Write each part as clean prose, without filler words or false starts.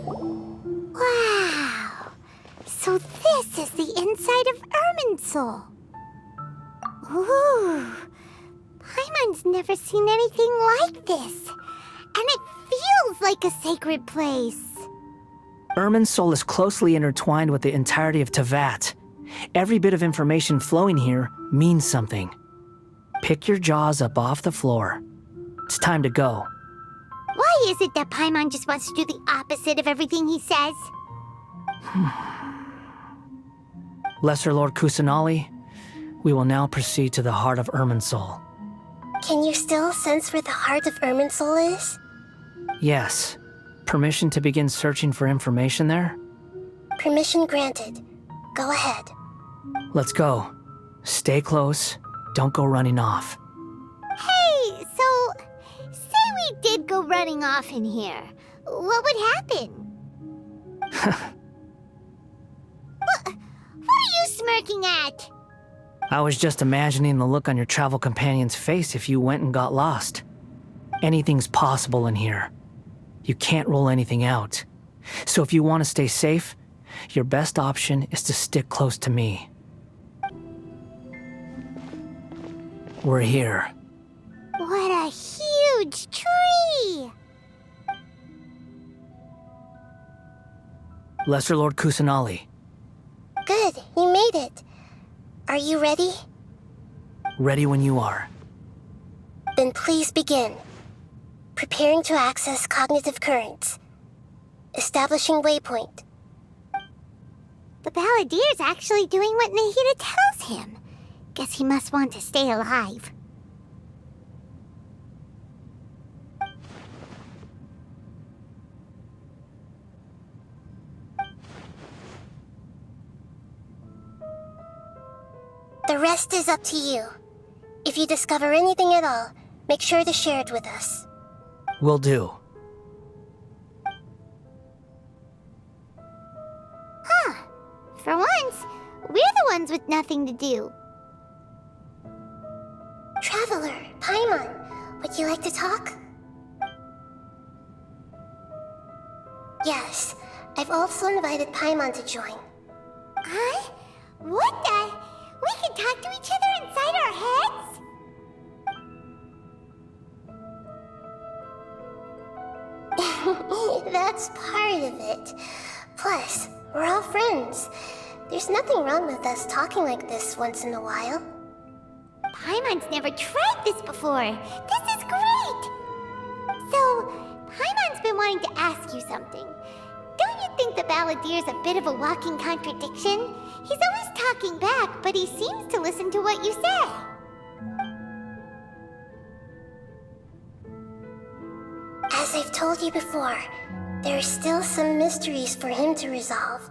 Wow! So this is the inside of Irminsul. Ooh! Paimon's never seen anything like this. And it feels like a sacred place. Irminsul is closely intertwined with the entirety of Teyvat. Every bit of information flowing here means something. Pick your jaws up off the floor. It's time to go. Why is it that Paimon just wants to do the opposite of everything he says? Lesser Lord Kusanali, we will now proceed to the heart of Irminsul. Can you still sense where the heart of Irminsul is? Yes. Permission to begin searching for information there? Permission granted. Go ahead. Let's go. Stay close. Don't go running off. Hey, so... say we did go running off in here. What would happen? What are you smirking at? I was just imagining the look on your travel companion's face if you went and got lost. Anything's possible in here. You can't rule anything out. So if you want to stay safe, your best option is to stick close to me. We're here. What a huge tree! Lesser Lord Kusanali. Good, you made it. Are you ready? Ready when you are. Then please begin. Preparing to access cognitive currents. Establishing waypoint. The Balladier's actually doing what Nahida tells him. Guess he must want to stay alive. The rest is up to you. If you discover anything at all, make sure to share it with us. Will do. Huh. For once, we're the ones with nothing to do. Traveler, Paimon, would you like to talk? Yes, I've also invited Paimon to join. Huh? What the? We can talk to each other inside our heads? That's part of it. Plus, we're all friends. There's nothing wrong with us talking like this once in a while. Paimon's never tried this before. This is great! So, Paimon's been wanting to ask you something. Don't you think the Balladier's a bit of a walking contradiction? He's always talking back, but he seems to listen to what you say. As I've told you before, there are still some mysteries for him to resolve.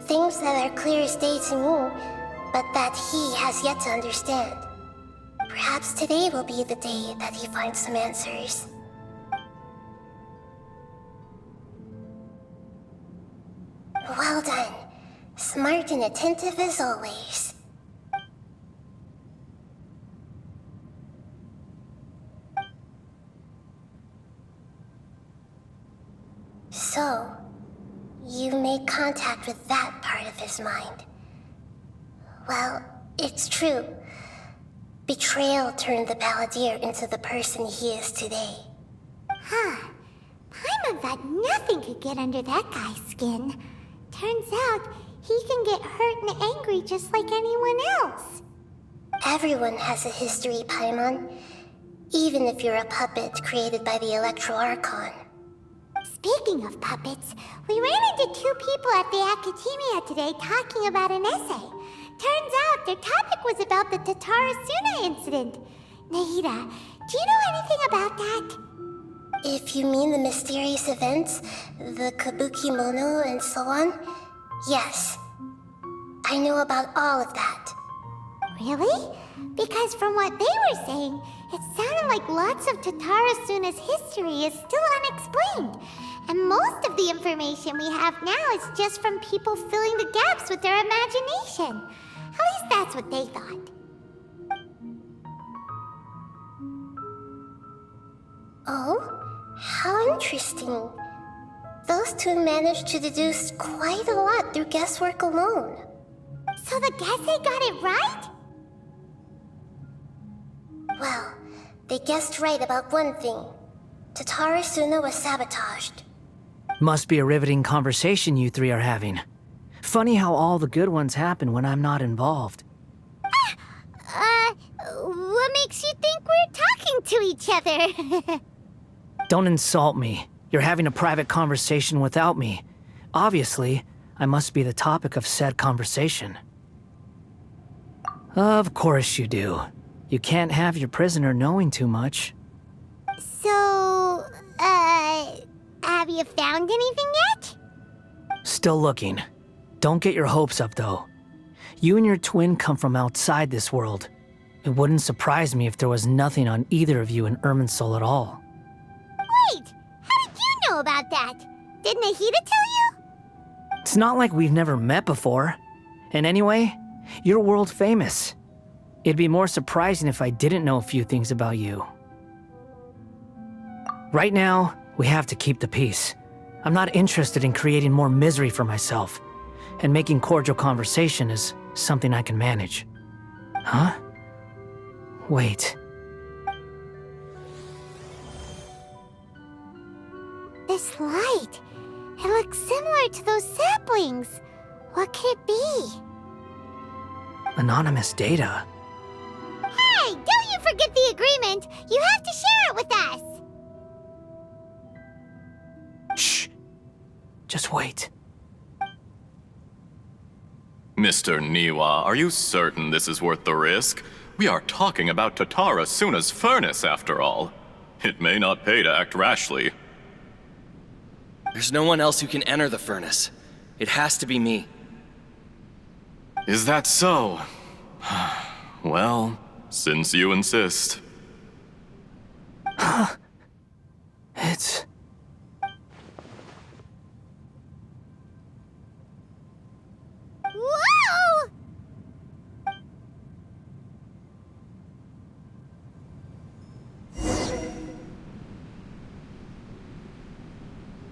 Things that are clear as day to me, but that he has yet to understand. Perhaps today will be the day that he finds some answers. Well done. Smart and attentive as always. So, you made contact with that part of his mind. Well, it's true. Betrayal turned the Balladier into the person he is today. Huh. Paimon thought nothing could get under that guy's skin. Turns out, he can get hurt and angry just like anyone else. Everyone has a history, Paimon. Even if you're a puppet created by the Electro Archon. Speaking of puppets, we ran into two people at the Academia today talking about an essay. Turns out their topic was about the Tatarasuna incident. Nahida, do you know anything about that? If you mean the mysterious events, the Kabuki Mono and so on, yes. I know about all of that. Really? Because from what they were saying, it sounded like lots of Tatarasuna's history is still unexplained. And most of the information we have now is just from people filling the gaps with their imagination. At least that's what they thought. Oh? How interesting. Those those two managed to deduce quite a lot through guesswork alone. So the Gesse got it right? Well, they guessed right about one thing. Tatara Suna was sabotaged. Must be a riveting conversation you three are having. Funny how all the good ones happen when I'm not involved. What makes you think we're talking to each other? Don't insult me. You're having a private conversation without me. Obviously, I must be the topic of said conversation. Of course you do. You can't have your prisoner knowing too much. So, have you found anything yet? Still looking. Don't get your hopes up, though. You and your twin come from outside this world. It wouldn't surprise me if there was nothing on either of you in Irminsul at all. Wait, how did you know about that? Did Nahida tell you? It's not like we've never met before. And anyway, you're world famous. It'd be more surprising if I didn't know a few things about you. Right now, we have to keep the peace. I'm not interested in creating more misery for myself. And making cordial conversation is something I can manage. Huh? Wait. This light. It looks similar to those saplings. What could it be? Anonymous data. Hey, don't you forget the agreement! You have to share it with us! Shh. Just wait. Mr. Niwa, are you certain this is worth the risk? We are talking about Tatara Suna's furnace, after all. It may not pay to act rashly. There's no one else who can enter the furnace. It has to be me. Is that so? Well, since you insist. It's... Whoa!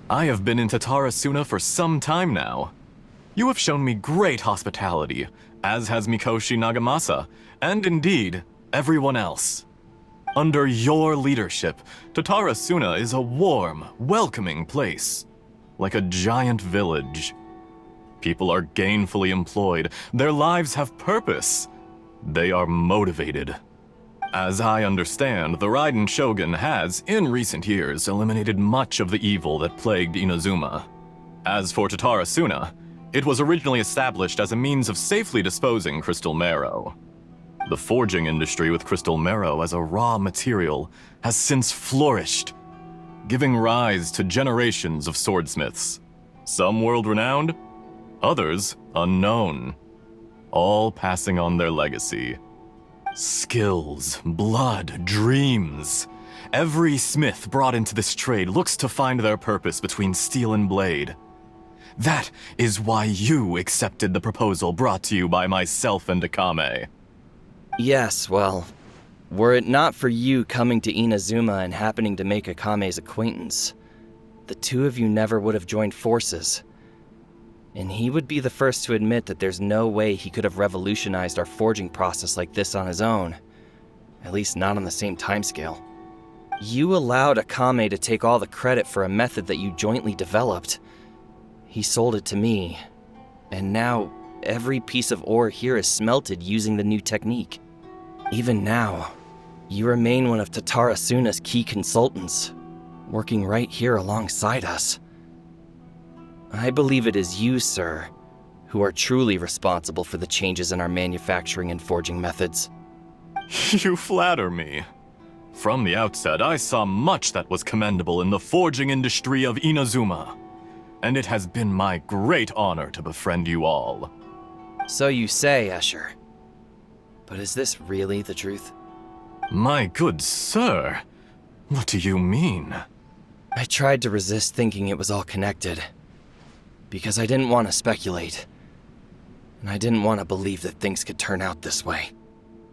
I have been in Tatara Suna for some time now. You have shown me great hospitality, as has Mikoshi Nagamasa, and indeed, everyone else. Under your leadership, Tatara Suna is a warm, welcoming place, like a giant village. People are gainfully employed, their lives have purpose. They are motivated. As I understand, the Raiden Shogun has, in recent years, eliminated much of the evil that plagued Inazuma. As for Tatara Suna, it was originally established as a means of safely disposing crystal marrow. The forging industry with crystal marrow as a raw material has since flourished, giving rise to generations of swordsmiths. Some world-renowned, others unknown, all passing on their legacy. Skills, blood, dreams. Every smith brought into this trade looks to find their purpose between steel and blade. That is why you accepted the proposal brought to you by myself and Akame. Yes, well, were it not for you coming to Inazuma and happening to make Akame's acquaintance, the two of you never would have joined forces. And he would be the first to admit that there's no way he could have revolutionized our forging process like this on his own. At least not on the same timescale. You allowed Akame to take all the credit for a method that you jointly developed. He sold it to me, and now every piece of ore here is smelted using the new technique. Even now, you remain one of Tatara Suna's key consultants, working right here alongside us. I believe it is you, sir, who are truly responsible for the changes in our manufacturing and forging methods. You flatter me. From the outset, I saw much that was commendable in the forging industry of Inazuma, and it has been my great honor to befriend you all. So you say, Escher. But is this really the truth? My good sir, what do you mean? I tried to resist thinking it was all connected, because I didn't want to speculate, and I didn't want to believe that things could turn out this way.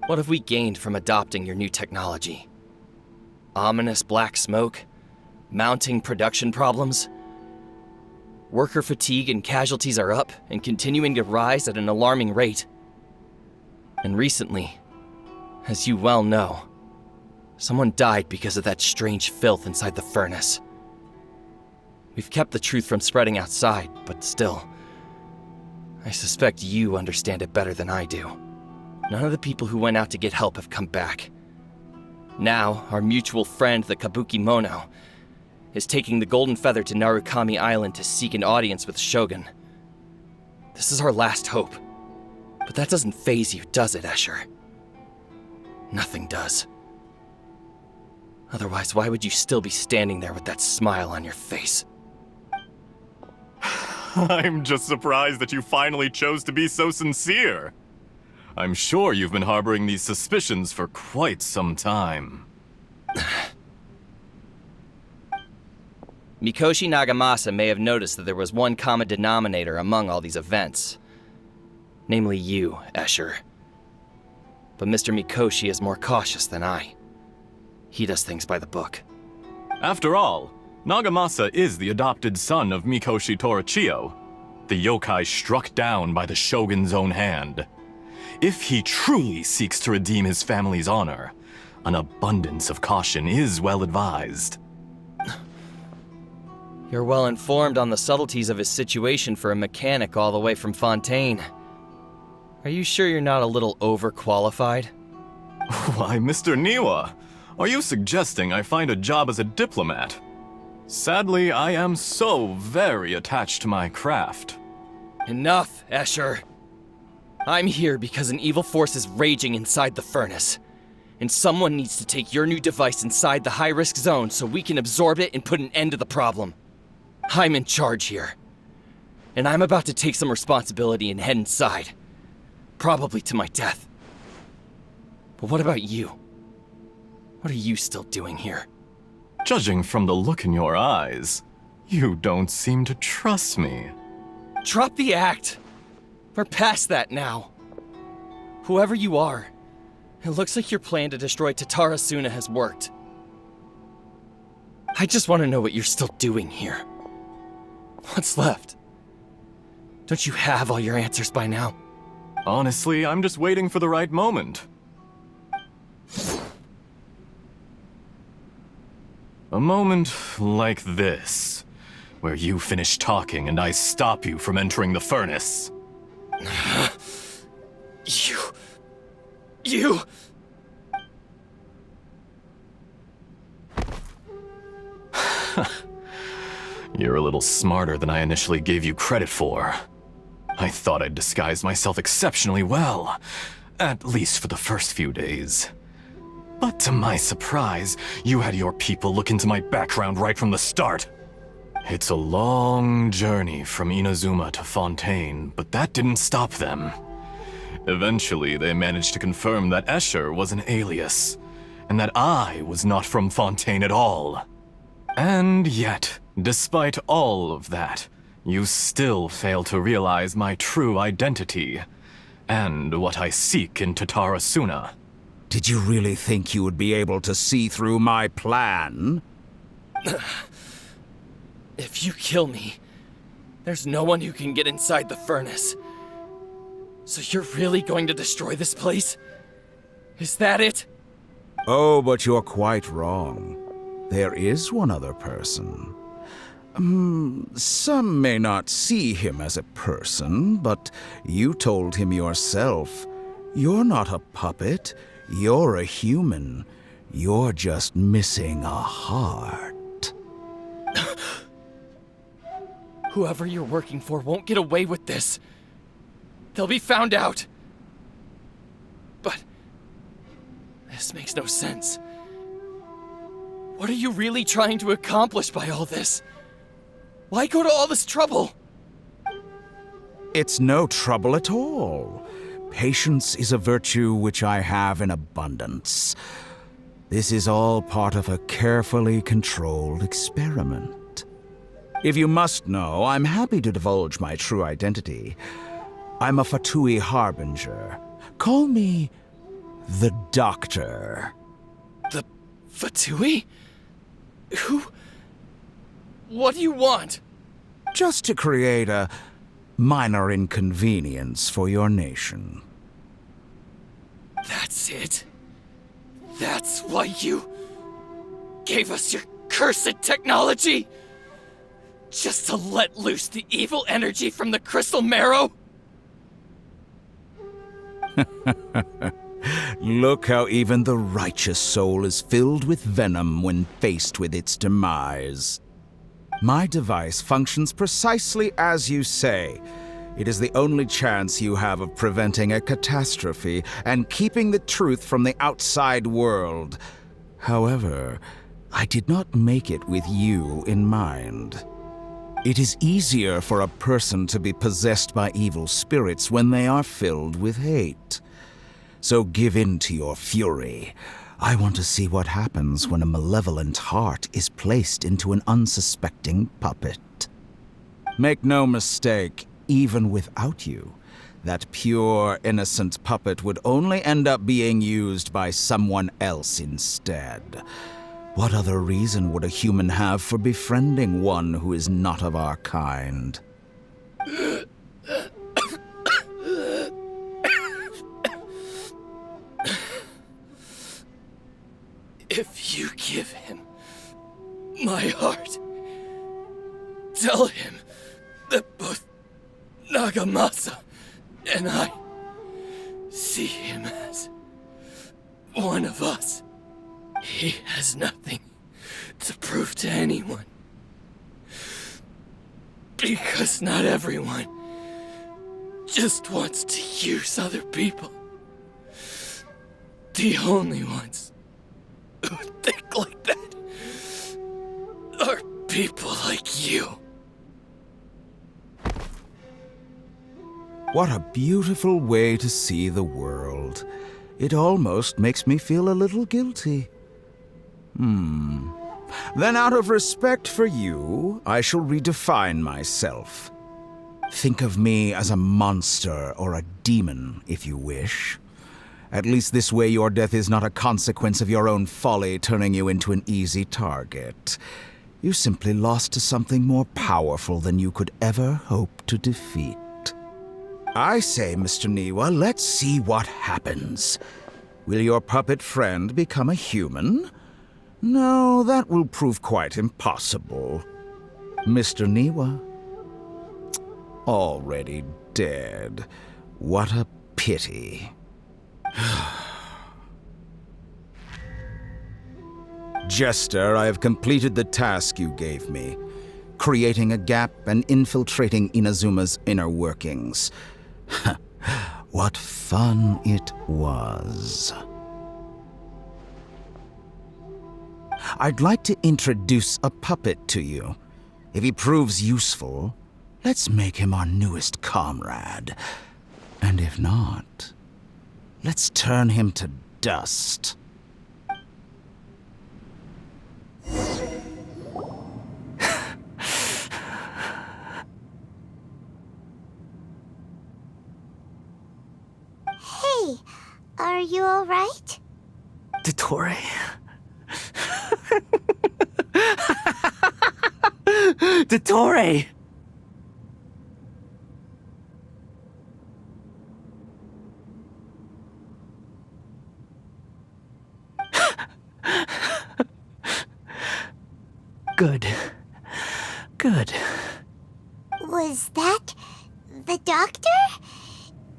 What have we gained from adopting your new technology? Ominous black smoke? Mounting production problems? Worker fatigue and casualties are up and continuing to rise at an alarming rate. And recently, as you well know, someone died because of that strange filth inside the furnace. We've kept the truth from spreading outside, but still, I suspect you understand it better than I do. None of the people who went out to get help have come back. Now, our mutual friend, the Kabuki Mono, is taking the Golden Feather to Narukami Island to seek an audience with the Shogun. This is our last hope. But that doesn't faze you, does it, Escher? Nothing does. Otherwise, why would you still be standing there with that smile on your face? I'm just surprised that you finally chose to be so sincere. I'm sure you've been harboring these suspicions for quite some time. Mikoshi Nagamasa may have noticed that there was one common denominator among all these events. Namely you, Escher. But Mr. Mikoshi is more cautious than I. He does things by the book. After all, Nagamasa is the adopted son of Mikoshi Torichio, the yokai struck down by the Shogun's own hand. If he truly seeks to redeem his family's honor, an abundance of caution is well advised. You're well informed on the subtleties of his situation for a mechanic all the way from Fontaine. Are you sure you're not a little overqualified? Why, Mr. Niwa, are you suggesting I find a job as a diplomat? Sadly, I am so very attached to my craft. Enough, Escher. I'm here because an evil force is raging inside the furnace. And someone needs to take your new device inside the high-risk zone so we can absorb it and put an end to the problem. I'm in charge here. And I'm about to take some responsibility and head inside. Probably to my death. But what about you? What are you still doing here? Judging from the look in your eyes, you don't seem to trust me. Drop the act! We're past that now. Whoever you are, it looks like your plan to destroy Tatarasuna has worked. I just want to know what you're still doing here. What's left? Don't you have all your answers by now? Honestly, I'm just waiting for the right moment. A moment like this, where you finish talking and I stop you from entering the furnace. You... You're a little smarter than I initially gave you credit for. I thought I'd disguised myself exceptionally well, at least for the first few days. But to my surprise, you had your people look into my background right from the start. It's a long journey from Inazuma to Fontaine, but that didn't stop them. Eventually, they managed to confirm that Escher was an alias, and that I was not from Fontaine at all. And yet, despite all of that, you still fail to realize my true identity, and what I seek in Tatarasuna. Did you really think you would be able to see through my plan? If you kill me, there's no one who can get inside the furnace. So you're really going to destroy this place? Is that it? Oh, but you're quite wrong. There is one other person. Some may not see him as a person, but you told him yourself. You're not a puppet. You're a human. You're just missing a heart. Whoever you're working for won't get away with this. They'll be found out. But this makes no sense. What are you really trying to accomplish by all this? Why go to all this trouble? It's no trouble at all. Patience is a virtue which I have in abundance. This is all part of a carefully controlled experiment. If you must know, I'm happy to divulge my true identity. I'm a Fatui Harbinger. Call me the Doctor. The Fatui? Who? What do you want? just to create a minor inconvenience for your nation. That's it? That's why you gave us your cursed technology? Just to let loose the evil energy from the crystal marrow? Look how even the righteous soul is filled with venom when faced with its demise. My device functions precisely as you say. It is the only chance you have of preventing a catastrophe and keeping the truth from the outside world. However, I did not make it with you in mind. It is easier for a person to be possessed by evil spirits when they are filled with hate. So give in to your fury. I want to see what happens when a malevolent heart is placed into an unsuspecting puppet. Make no mistake, even without you, that pure, innocent puppet would only end up being used by someone else instead. What other reason would a human have for befriending one who is not of our kind? If you give him my heart, tell him that both Nagamasa and I see him as one of us. He has nothing to prove to anyone. Because not everyone just wants to use other people. The only ones who think like that are people like you. What a beautiful way to see the world. It almost makes me feel a little guilty. Then out of respect for you, I shall redefine myself. Think of me as a monster or a demon, if you wish. At least this way your death is not a consequence of your own folly turning you into an easy target. You simply lost to something more powerful than you could ever hope to defeat. I say, Mr. Niwa, let's see what happens. Will your puppet friend become a human? No, that will prove quite impossible. Mr. Niwa? Already dead. What a pity. Jester, I have completed the task you gave me, creating a gap and infiltrating Inazuma's inner workings. What fun it was. I'd like to introduce a puppet to you. If he proves useful, let's make him our newest comrade. And if not, let's turn him to dust. Hey, are you alright? Dottore? Dottore! Good. Good. Was that the doctor?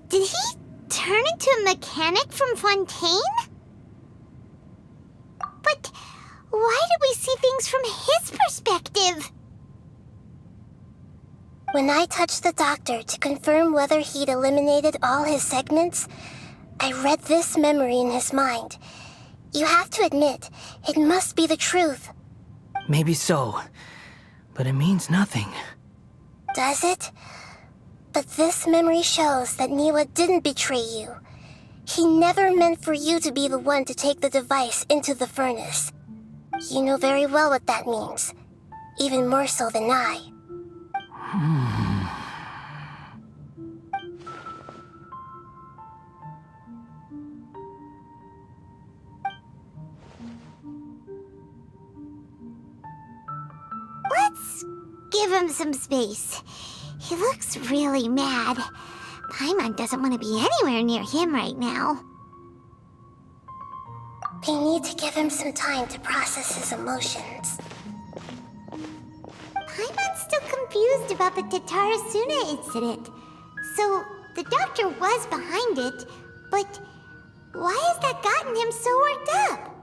Did he turn into a mechanic from Fontaine? But why did we see things from his perspective? When I touched the doctor to confirm whether he'd eliminated all his segments, I read this memory in his mind. You have to admit, it must be the truth. Maybe so, but it means nothing. Does it? But this memory shows that Niwa didn't betray you. He never meant for you to be the one to take the device into the furnace. You know very well what that means. Even more so than I. Let's give him him some space. He looks really mad. Paimon doesn't want to be anywhere near him right now. We need to give him some time to process his emotions. Paimon's still confused about the Tatarasuna incident. So, the doctor was behind it, but why has that gotten him so worked up?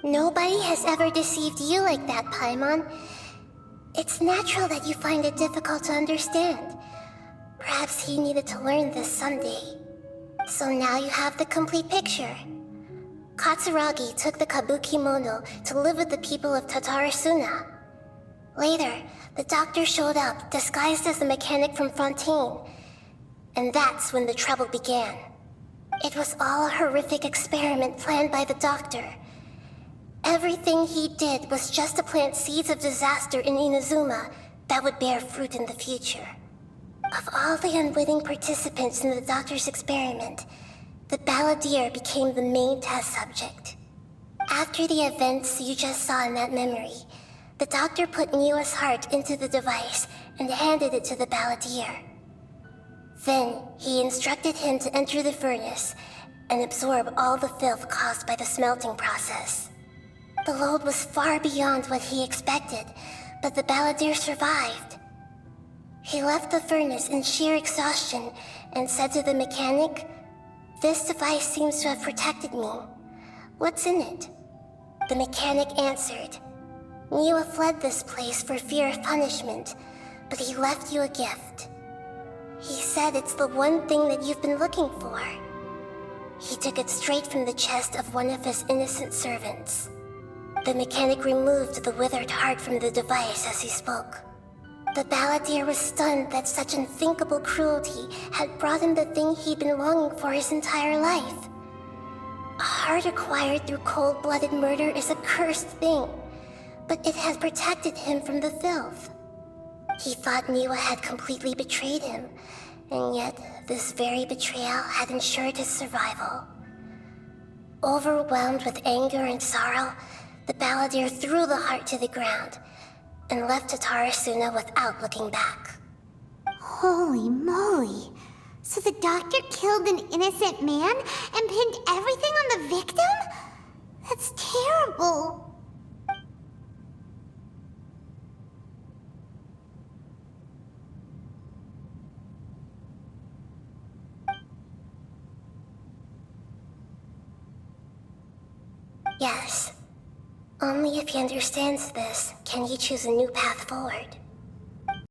Nobody has ever deceived you like that, Paimon. It's natural that you find it difficult to understand. Perhaps he needed to learn this someday. So now you have the complete picture. Katsuragi took the kabuki mono to live with the people of Tatarasuna. Later, the doctor showed up disguised as the mechanic from Fontaine. And that's when the trouble began. It was all a horrific experiment planned by the doctor. Everything he did was just to plant seeds of disaster in Inazuma that would bear fruit in the future. Of all the unwitting participants in the doctor's experiment, the balladeer became the main test subject. After the events you just saw in that memory, the doctor put Niwa's heart into the device and handed it to the balladeer. Then, he instructed him to enter the furnace and absorb all the filth caused by the smelting process. The load was far beyond what he expected, but the balladeer survived. He left the furnace in sheer exhaustion and said to the mechanic, "This device seems to have protected me. What's in it?" The mechanic answered, "Niwa fled this place for fear of punishment, but he left you a gift. He said it's the one thing that you've been looking for." He took it straight from the chest of one of his innocent servants. The mechanic removed the withered heart from the device as he spoke. The balladeer was stunned that such unthinkable cruelty had brought him the thing he'd been longing for his entire life. A heart acquired through cold-blooded murder is a cursed thing, but it had protected him from the filth. He thought Niwa had completely betrayed him, and yet this very betrayal had ensured his survival. Overwhelmed with anger and sorrow, the balladeer threw the heart to the ground and left Tatarasuna without looking back. Holy moly. So the doctor killed an innocent man and pinned everything on the victim? That's terrible. Yes. Only if he understands this can he choose a new path forward.